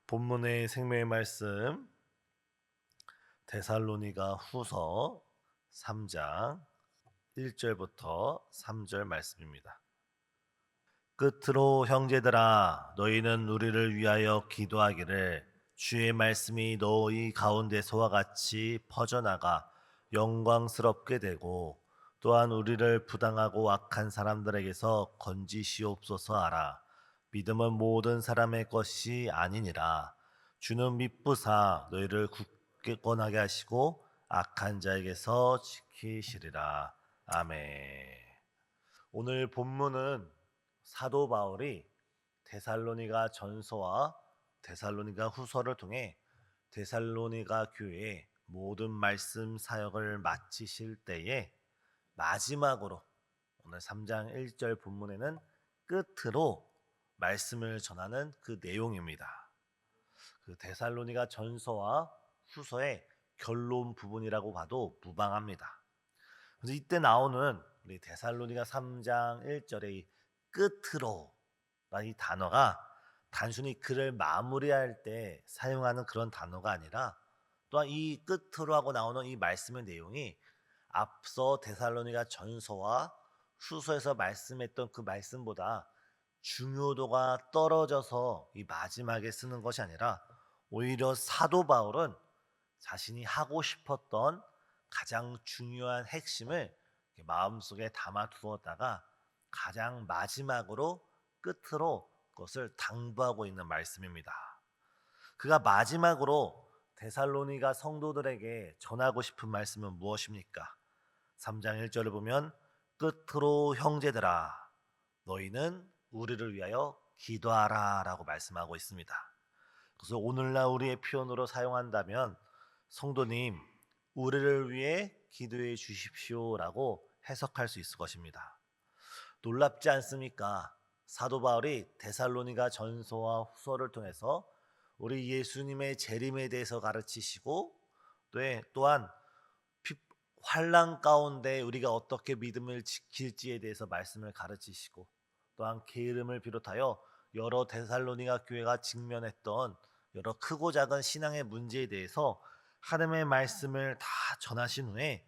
본문의 생명의 말씀 데살로니가 후서 3장 1절부터 3절 말씀입니다. 끝으로 형제들아 너희는 우리를 위하여 기도하기를 주의 말씀이 너희 가운데서와 같이 퍼져나가 영광스럽게 되고 또한 우리를 부당하고 악한 사람들에게서 건지시옵소서 하라. 믿음은 모든 사람의 것이 아니니라. 주는 미쁘사 너희를 굳건하게 하시고 악한 자에게서 지키시리라. 아멘. 오늘 본문은 사도 바울이 데살로니가 전서와 데살로니가 후서를 통해 데살로니가 교회의 모든 말씀 사역을 마치실 때에 마지막으로 오늘 3장 1절 본문에는 끝으로 말씀을 전하는 그 내용입니다. 그 데살로니가 전서와 후서의 결론 부분이라고 봐도 무방합니다. 그래서 이때 나오는 우리 데살로니가 3장 1절의 이 끝으로 라는 이 단어가 단순히 글을 마무리할 때 사용하는 그런 단어가 아니라 또한 이 끝으로 하고 나오는 이 말씀의 내용이 앞서 데살로니가 전서와 후서에서 말씀했던 그 말씀보다 중요도가 떨어져서 이 마지막에 쓰는 것이 아니라 오히려 사도 바울은 자신이 하고 싶었던 가장 중요한 핵심을 마음속에 담아 두었다가 가장 마지막으로 끝으로 그것을 당부하고 있는 말씀입니다. 그가 마지막으로 데살로니가 성도들에게 전하고 싶은 말씀은 무엇입니까? 3장 1절을 보면 끝으로 형제들아 너희는 우리를 위하여 기도하라 라고 말씀하고 있습니다. 그래서 오늘날 우리의 표현으로 사용한다면 성도님 우리를 위해 기도해 주십시오라고 해석할 수 있을 것입니다. 놀랍지 않습니까? 사도 바울이 데살로니가 전서와 후서를 통해서 우리 예수님의 재림에 대해서 가르치시고 또한 환난 가운데 우리가 어떻게 믿음을 지킬지에 대해서 말씀을 가르치시고 또한 게으름을 비롯하여 여러 데살로니가 교회가 직면했던 여러 크고 작은 신앙의 문제에 대해서 하나님의 말씀을 다 전하신 후에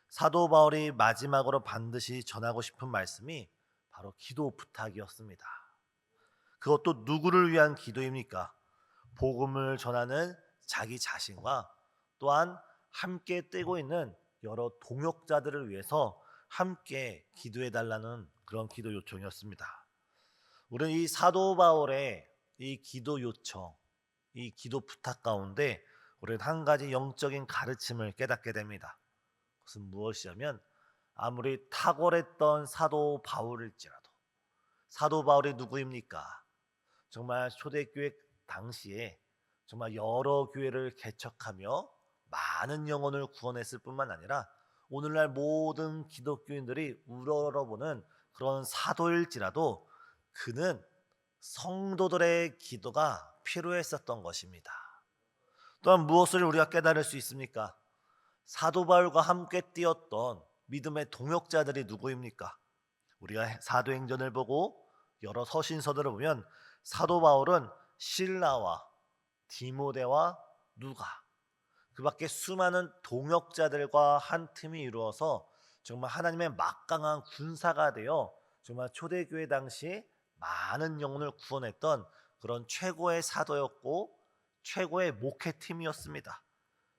사도 바울이 마지막으로 반드시 전하고 싶은 말씀이 바로 기도 부탁이었습니다. 그것도 누구를 위한 기도입니까? 복음을 전하는 자기 자신과 또한 함께 뛰고 있는 여러 동역자들을 위해서 함께 기도해 달라는 그런 기도 요청이었습니다. 우리는 이 사도 바울의 이 기도 요청, 이 기도 부탁 가운데 우리는 한 가지 영적인 가르침을 깨닫게 됩니다. 그것은 무엇이냐면 아무리 탁월했던 사도 바울일지라도 사도 바울이 누구입니까? 정말 초대교회 당시에 정말 여러 교회를 개척하며 많은 영혼을 구원했을 뿐만 아니라 오늘날 모든 기독교인들이 우러러보는 그런 사도일지라도 그는 성도들의 기도가 필요했었던 것입니다. 또한 무엇을 우리가 깨달을 수 있습니까? 사도 바울과 함께 뛰었던 믿음의 동역자들이 누구입니까? 우리가 사도행전을 보고 여러 서신서들을 보면 사도 바울은 실라와 디모데와 누가 그 밖에 수많은 동역자들과 한 팀이 이루어서 정말 하나님의 막강한 군사가 되어 정말 초대교회 당시 많은 영혼을 구원했던 그런 최고의 사도였고 최고의 목회팀이었습니다.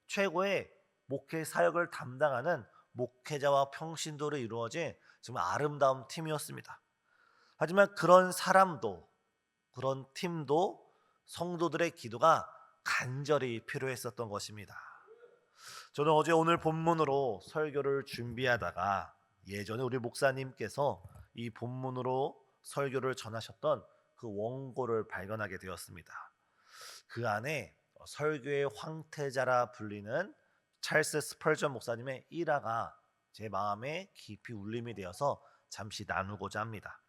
최고의 목회 사역을 담당하는 목회자와 평신도로 이루어진 정말 아름다운 팀이었습니다. 하지만 그런 사람도 그런 팀도 성도들의 기도가 간절히 필요했었던 것입니다. 저는 어제 오늘 본문으로 설교를 준비하다가 예전에 우리 목사님께서 이 본문으로 설교를 전하셨던 그 원고를 발견하게 되었습니다. 그 안에 설교의 황태자라 불리는 찰스 스펄전 목사님의 일화가 제 마음에 깊이 울림이 되어서 잠시 나누고자 합니다.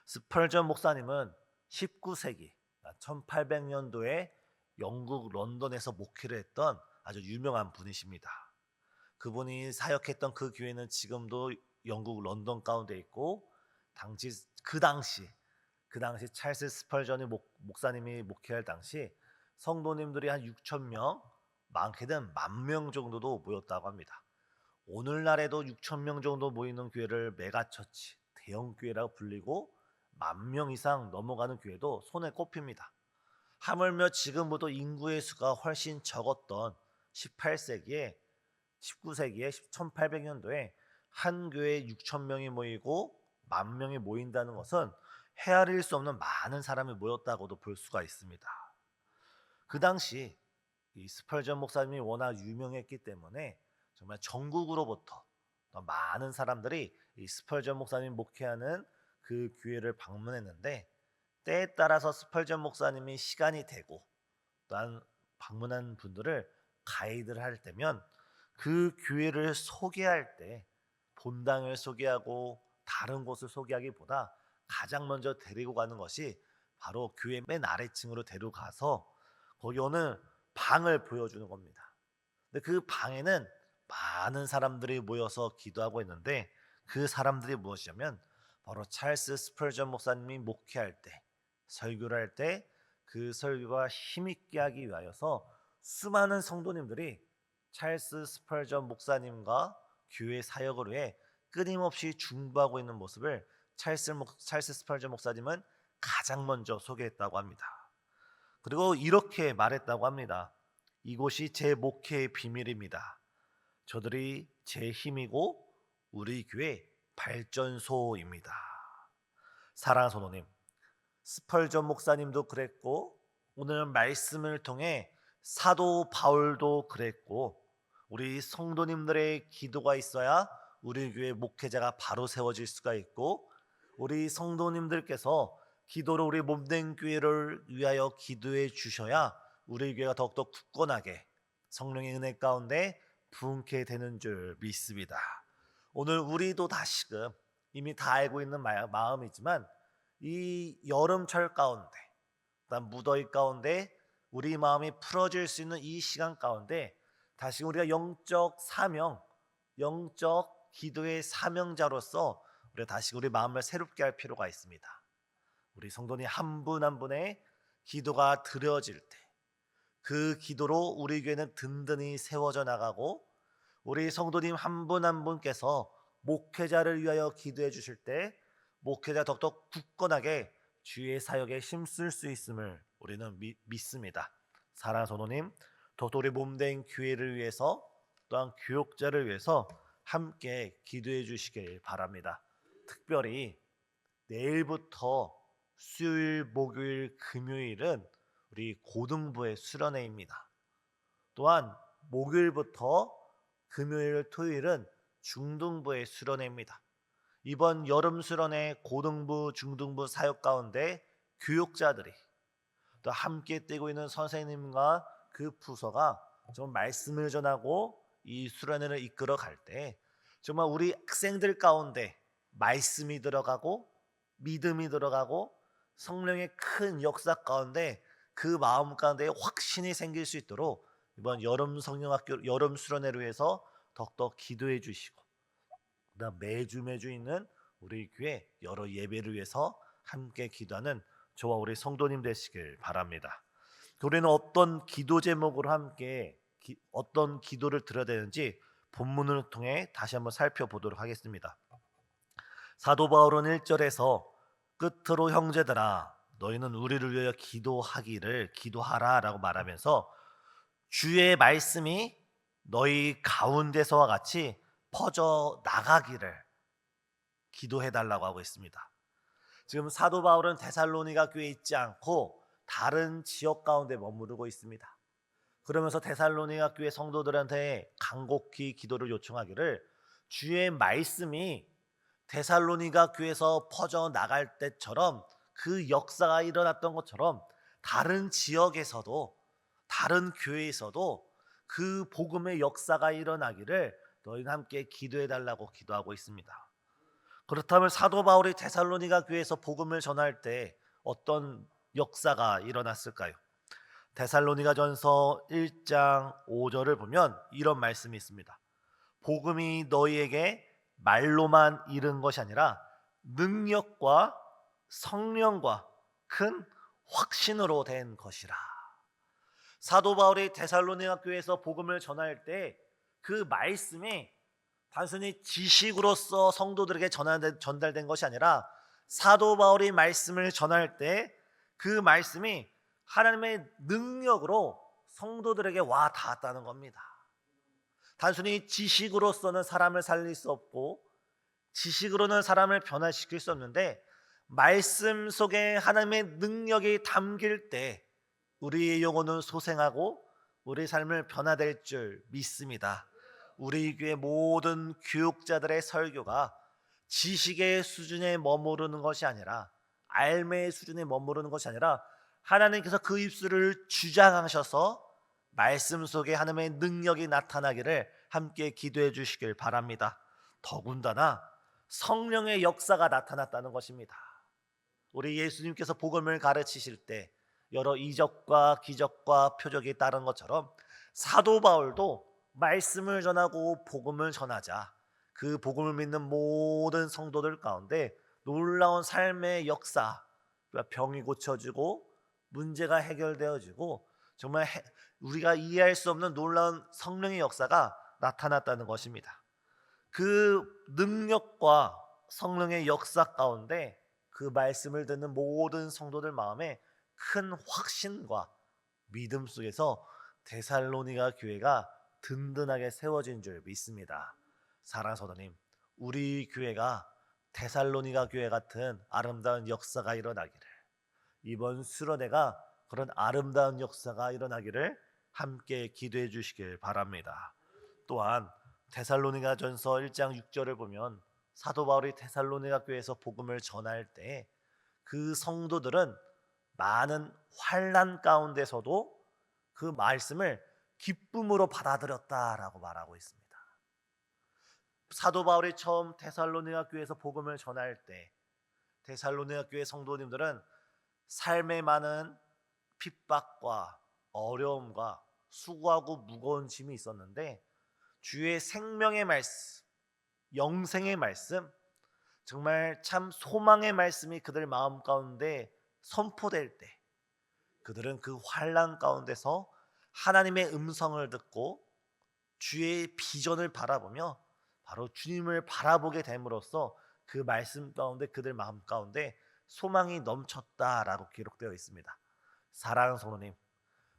스펄전 목사님은 19세기 1800년도에 영국 런던에서 목회를 했던 아주 유명한 분이십니다. 그분이 사역했던 그 교회는 지금도 영국 런던 가운데 있고 그 당시 그 당시 찰스 스펄전이 목사님이 목회할 당시 성도님들이 한 6천 명, 많게는 10,000명 정도도 모였다고 합니다. 오늘날에도 6천 명 정도 모이는 교회를 메가처치, 대형 교회라고 불리고 10,000명 이상 넘어가는 교회도 손에 꼽힙니다. 하물며 지금보다 인구의 수가 훨씬 적었던 18세기에 19세기에 1800년도에 한 교회에 6천 명이 모이고 10,000명이 모인다는 것은 헤아릴 수 없는 많은 사람이 모였다고도 볼 수가 있습니다. 그 당시 이 스펄전 목사님이 워낙 유명했기 때문에 정말 전국으로부터 더 많은 사람들이 이 스펄전 목사님 목회하는 그 교회를 방문했는데, 때에 따라서 스펄전 목사님이 시간이 되고 또한 방문한 분들을 가이드를 할 때면 그 교회를 소개할 때 본당을 소개하고 다른 곳을 소개하기보다 가장 먼저 데리고 가는 것이 바로 교회 맨 아래층으로 데려가서 거기 어느 방을 보여주는 겁니다. 근데 그 방에는 많은 사람들이 모여서 기도하고 있는데, 그 사람들이 무엇이냐면 바로 찰스 스펄전 목사님이 목회할 때, 설교를 할 때 그 설교가 힘있게 하기 위하여서 수많은 성도님들이 찰스 스펄전 목사님과 교회 사역을 위해 끊임없이 중보하고 있는 모습을 찰스 스펄전 목사님은 가장 먼저 소개했다고 합니다. 그리고 이렇게 말했다고 합니다. 이곳이 제 목회의 비밀입니다. 저들이 제 힘이고 우리 교회 발전소입니다. 사랑하는 성도님, 스펄전 목사님도 그랬고 오늘 말씀을 통해 사도 바울도 그랬고, 우리 성도님들의 기도가 있어야 우리 교회 목회자가 바로 세워질 수가 있고, 우리 성도님들께서 기도로 우리 몸된 교회를 위하여 기도해 주셔야 우리 교회가 더욱더 굳건하게 성령의 은혜 가운데 부흥케 되는 줄 믿습니다. 오늘 우리도 다시금 이미 다 알고 있는 마음이지만 이 여름철 가운데, 무더위 가운데 우리 마음이 풀어질 수 있는 이 시간 가운데 다시 우리가 영적 사명, 영적 기도의 사명자로서 우리가 다시 우리 마음을 새롭게 할 필요가 있습니다. 우리 성도님 한 분 한 분의 기도가 드려질 때 그 기도로 우리 교회는 든든히 세워져 나가고, 우리 성도님 한 분 한 분께서 목회자를 위하여 기도해 주실 때 목회자 더욱더 굳건하게 주의 사역에 힘쓸 수 있음을 우리는 믿습니다. 사랑하는 성도님, 더욱더 우리 몸된 교회를 위해서 또한 교육자를 위해서 함께 기도해 주시길 바랍니다. 특별히 내일부터 수요일, 목요일, 금요일은 우리 고등부의 수련회입니다. 또한 목요일부터 금요일, 토요일은 중등부의 수련회입니다. 이번 여름 수련회 고등부, 중등부 사역 가운데 교육자들이 또 함께 뛰고 있는 선생님과 그 부서가 좀 말씀을 전하고 이 수련회를 이끌어 갈 때 정말 우리 학생들 가운데 말씀이 들어가고 믿음이 들어가고 성령의 큰 역사 가운데 그 마음 가운데 확신이 생길 수 있도록 이번 여름 성령학교 여름 수련회를 위해서 더욱더 기도해 주시고, 그다음 매주 있는 우리 교회 여러 예배를 위해서 함께 기도하는 저와 우리 성도님 되시길 바랍니다. 우리는 어떤 기도 제목으로 함께 어떤 기도를 드려야 되는지 본문을 통해 다시 한번 살펴보도록 하겠습니다. 사도 바울은 1절에서 끝으로 형제들아 너희는 우리를 위하여 기도하라 라고 말하면서 주의 말씀이 너희 가운데서와 같이 퍼져 나가기를 기도해달라고 하고 있습니다. 지금 사도 바울은 데살로니가 교회에 있지 않고 다른 지역 가운데 머무르고 있습니다. 그러면서 데살로니가 교회 성도들한테 간곡히 기도를 요청하기를 주의 말씀이 데살로니가 교회에서 퍼져 나갈 때처럼 그 역사가 일어났던 것처럼 다른 지역에서도 다른 교회에서도 그 복음의 역사가 일어나기를 너희는 함께 기도해달라고 기도하고 있습니다. 그렇다면 사도 바울이 데살로니가 교회에서 복음을 전할 때 어떤 역사가 일어났을까요? 데살로니가전서 1장 5절을 보면 이런 말씀이 있습니다. 복음이 너희에게 말로만 이른 것이 아니라 능력과 성령과 큰 확신으로 된 것이라. 사도 바울이 데살로니가 교회에서 복음을 전할 때 그 말씀이 단순히 지식으로서 성도들에게 전달된 것이 아니라 사도 바울이 말씀을 전할 때 그 말씀이 하나님의 능력으로 성도들에게 와 닿았다는 겁니다. 단순히 지식으로서는 사람을 살릴 수 없고 지식으로는 사람을 변화시킬 수 없는데 말씀 속에 하나님의 능력이 담길 때 우리의 영혼은 소생하고 우리 삶을 변화될 줄 믿습니다. 우리 교회 모든 교육자들의 설교가 지식의 수준에 머무르는 것이 아니라 알매의 수준에 머무르는 것이 아니라 하나님께서 그 입술을 주장하셔서 말씀 속에 하나님의 능력이 나타나기를 함께 기도해 주시길 바랍니다. 더군다나 성령의 역사가 나타났다는 것입니다. 우리 예수님께서 복음을 가르치실 때 여러 이적과 기적과 표적이 따른 것처럼 사도 바울도 말씀을 전하고 복음을 전하자 그 복음을 믿는 모든 성도들 가운데 놀라운 삶의 역사, 병이 고쳐지고 문제가 해결되어지고 정말 우리가 이해할 수 없는 놀라운 성령의 역사가 나타났다는 것입니다. 그 능력과 성령의 역사 가운데 그 말씀을 듣는 모든 성도들 마음에 큰 확신과 믿음 속에서 데살로니가 교회가 든든하게 세워진 줄 믿습니다. 사랑하는 성도님, 우리 교회가 데살로니가 교회 같은 아름다운 역사가 일어나기를, 이번 수련회가 그런 아름다운 역사가 일어나기를 함께 기도해 주시길 바랍니다. 또한 데살로니가전서 1장 6절을 보면 사도 바울이 데살로니가 교회에서 복음을 전할 때 그 성도들은 많은 환난 가운데서도 그 말씀을 기쁨으로 받아들였다라고 말하고 있습니다. 사도 바울이 처음 데살로니가 교회에서 복음을 전할 때 데살로니가 교회 성도님들은 삶에 많은 핍박과 어려움과 수고하고 무거운 짐이 있었는데 주의 생명의 말씀, 영생의 말씀, 정말 참 소망의 말씀이 그들 마음 가운데 선포될 때 그들은 그 환난 가운데서 하나님의 음성을 듣고 주의 비전을 바라보며 바로 주님을 바라보게 됨으로써 그 말씀 가운데 그들 마음 가운데 소망이 넘쳤다라고 기록되어 있습니다. 사랑하는 성도님,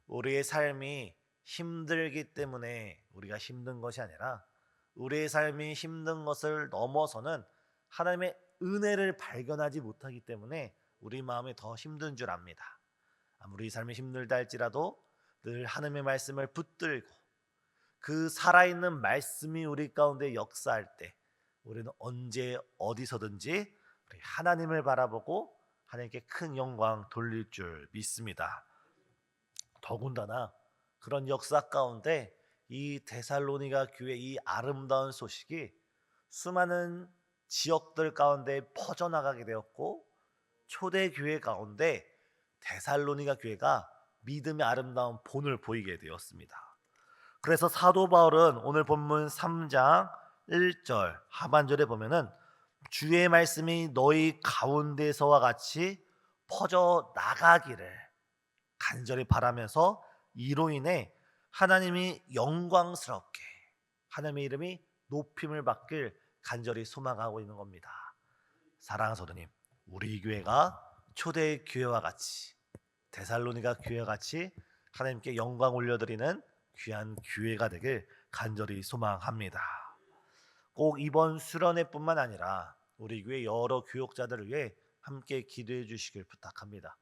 우리의 삶이 힘들기 때문에 우리가 힘든 것이 아니라 우리의 삶이 힘든 것을 넘어서는 하나님의 은혜를 발견하지 못하기 때문에 우리 마음이 더 힘든 줄 압니다. 아무리 삶이 힘들다 할지라도 늘 하나님의 말씀을 붙들고 그 살아있는 말씀이 우리 가운데 역사할 때 우리는 언제 어디서든지 우리 하나님을 바라보고 하나님께 큰 영광 돌릴 줄 믿습니다. 더군다나 그런 역사 가운데 이 데살로니가 교회 이 아름다운 소식이 수많은 지역들 가운데 퍼져나가게 되었고 초대 교회 가운데 데살로니가 교회가 믿음의 아름다운 본을 보이게 되었습니다. 그래서 사도 바울은 오늘 본문 3장 1절 하반절에 보면은 주의 말씀이 너희 가운데서와 같이 퍼져 나가기를 간절히 바라면서 이로 인해 하나님이 영광스럽게 하나님의 이름이 높임을 받길 간절히 소망하고 있는 겁니다. 사랑하는 성도님, 우리 교회가 초대 교회와 같이 데살로니가 교회와 같이 하나님께 영광 올려드리는 귀한 교회가 되길 간절히 소망합니다. 꼭 이번 수련회뿐만 아니라 우리 교회 여러 교역자들을 위해 함께 기도해 주시길 부탁합니다.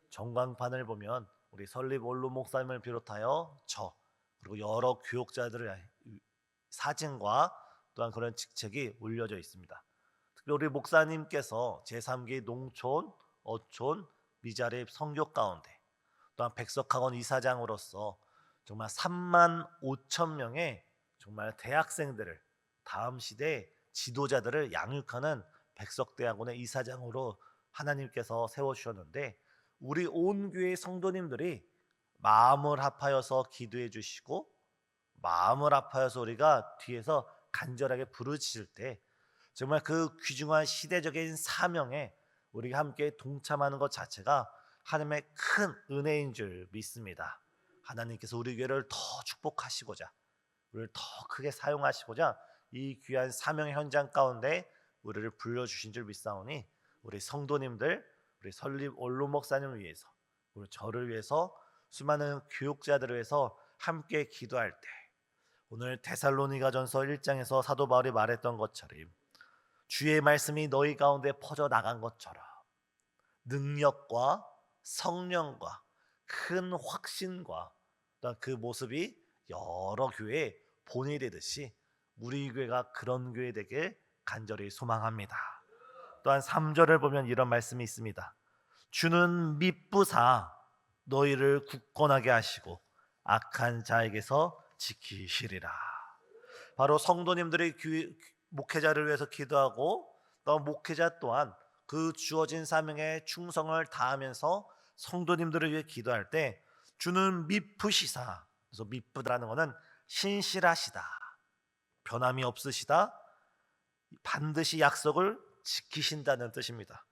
전광판을 보면 우리 설립 원로 목사님을 비롯하여 저 그리고 여러 교역자들의 사진과 또한 그런 직책이 올려져 있습니다. 특히 우리 목사님께서 제3기 농촌, 어촌, 미자립 성교 가운데 또한 백석학원 이사장으로서 정말 3만 5천 명의 정말 대학생들을 다음 시대 지도자들을 양육하는 백석대학원의 이사장으로 하나님께서 세워주셨는데 우리 온 교회 성도님들이 마음을 합하여서 기도해 주시고 마음을 합하여서 우리가 뒤에서 간절하게 부르짖을 때 정말 그 귀중한 시대적인 사명에 우리가 함께 동참하는 것 자체가 하나님의 큰 은혜인 줄 믿습니다. 하나님께서 우리 교회를 더 축복하시고자, 우리를 더 크게 사용하시고자 이 귀한 사명의 현장 가운데 우리를 불러주신 줄 믿사오니, 우리 성도님들, 우리 설립 원로 목사님을 위해서, 우리 저를 위해서, 수많은 교육자들을 위해서 함께 기도할 때, 오늘 데살로니가전서 1장에서 사도 바울이 말했던 것처럼 주의 말씀이 너희 가운데 퍼져 나간 것처럼 능력과 성령과 큰 확신과 또한 그 모습이 여러 교회에 본이 되듯이 우리 교회가 그런 교회 되길 간절히 소망합니다. 또한 3절을 보면 이런 말씀이 있습니다. 주는 미쁘사 너희를 굳건하게 하시고 악한 자에게서 지키시리라. 바로 성도님들의 목회자를 위해서 기도하고, 또 목회자 또한 그 주어진 사명에 충성을 다하면서 성도님들을 위해 기도할 때 주는 미쁘시사, 그래서 미쁘다라는 것은 신실하시다, 변함이 없으시다, 반드시 약속을 지키신다는 뜻입니다.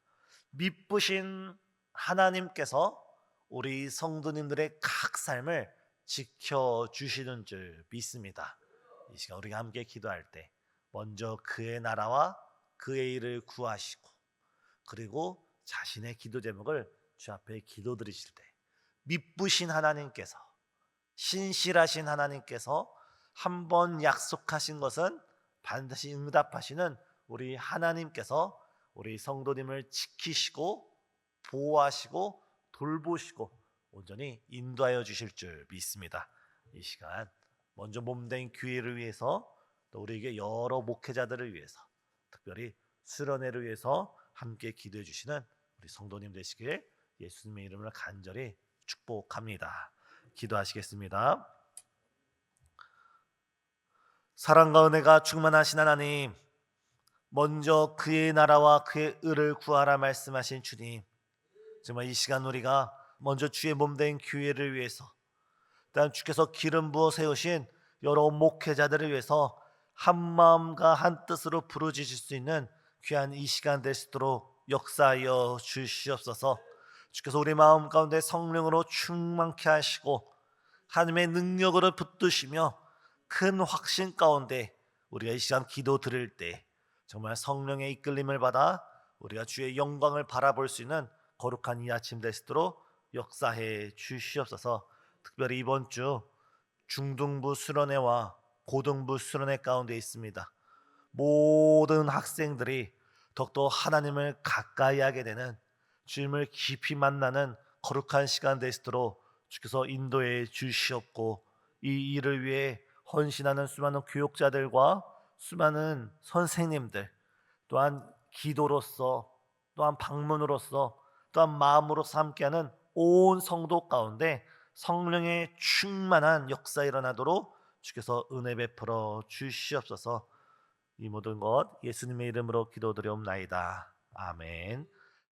미쁘신 하나님께서 우리 성도님들의 각 삶을 지켜주시는 줄 믿습니다. 이 시간 우리가 함께 기도할 때 먼저 그의 나라와 그의 일을 구하시고, 그리고 자신의 기도 제목을 주 앞에 기도드리실 때 미쁘신 하나님께서, 신실하신 하나님께서 한번 약속하신 것은 반드시 응답하시는 우리 하나님께서 우리 성도님을 지키시고 보호하시고 돌보시고 온전히 인도하여 주실 줄 믿습니다. 이 시간 먼저 몸된 교회를 위해서, 또 우리에게 여러 목회자들을 위해서, 특별히 수련회를 위해서 함께 기도해 주시는 우리 성도님 되시길 예수님의 이름으로 간절히 축복합니다. 기도하시겠습니다. 사랑과 은혜가 충만하신 하나님, 먼저 그의 나라와 그의 의를 구하라 말씀하신 주님, 정말 이 시간 우리가 먼저 주의 몸된 교회를 위해서, 또한 주께서 기름 부어 세우신 여러 목회자들을 위해서 한 마음과 한 뜻으로 부르짖을 수 있는 귀한 이 시간 될 수 있도록 역사하여 주시옵소서. 주께서 우리 마음 가운데 성령으로 충만케 하시고 하나님의 능력으로 붙드시며 큰 확신 가운데 우리가 이 시간 기도 드릴 때 정말 성령의 이끌림을 받아 우리가 주의 영광을 바라볼 수 있는 거룩한 이 아침 될 수 있도록 역사해 주시옵소서. 특별히 이번 주 중등부 수련회와 고등부 수련회 가운데 있습니다. 모든 학생들이 더욱더 하나님을 가까이 하게 되는, 주님을 깊이 만나는 거룩한 시간 될 수 있도록 주께서 인도해 주시옵고, 이 일을 위해 헌신하는 수많은 교육자들과 수많은 선생님들, 또한 기도로서, 또한 방문으로서, 또한 마음으로서 함께하는 온 성도 가운데 성령의 충만한 역사 일어나도록 주께서 은혜 베풀어 주시옵소서. 이 모든 것 예수님의 이름으로 기도드리옵나이다. 아멘.